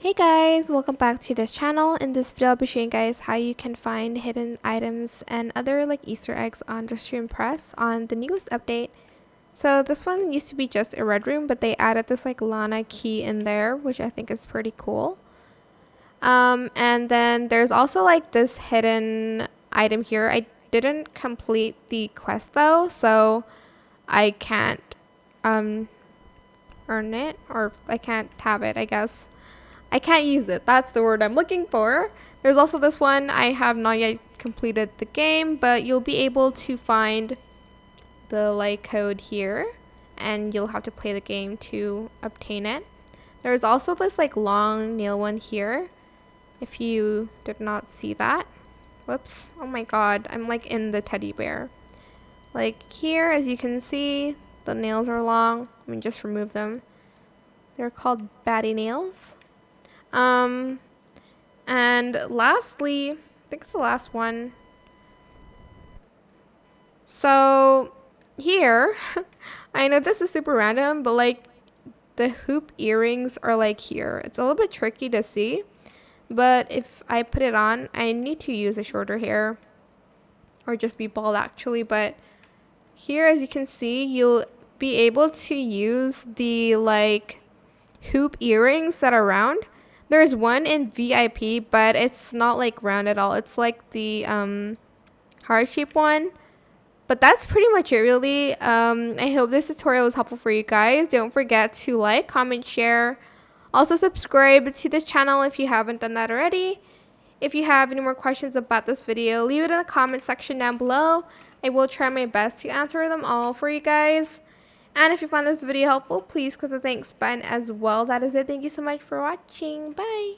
Hey guys, welcome back to this channel. In this video I'll be showing you guys how you can find hidden items and other like Easter eggs on the Stream Press on the newest update. So this one used to be just a red room, but they added this like Lana key in there, which I think is pretty cool. And then there's also like this hidden item here. I didn't complete the quest though, so I can't earn it, or I can't have it, I guess. I can't use it. That's the word I'm looking for. There's also this one. I have not yet completed the game, but you'll be able to find the like code here, and you'll have to play the game to obtain it. There's also this like long nail one here, if you did not see that. Whoops. Oh my god, I'm like in the teddy bear. Like here, as you can see, the nails are long. Let me just remove them. They're called baddie nails. And lastly, I think it's the last one. So here, I know this is super random, but like the hoop earrings are like here. It's a little bit tricky to see, but if I put it on, I need to use a shorter hair or just be bald actually. But here, as you can see, you'll be able to use the like hoop earrings that are round. There's one in VIP, but it's not like round at all. It's like the heart-shaped one. But that's pretty much it, really. I hope this tutorial was helpful for you guys. Don't forget to like, comment, share. Also subscribe to this channel if you haven't done that already. If you have any more questions about this video, leave it in the comment section down below. I will try my best to answer them all for you guys. And if you found this video helpful, please click the thanks button as well. That is it. Thank you so much for watching. Bye.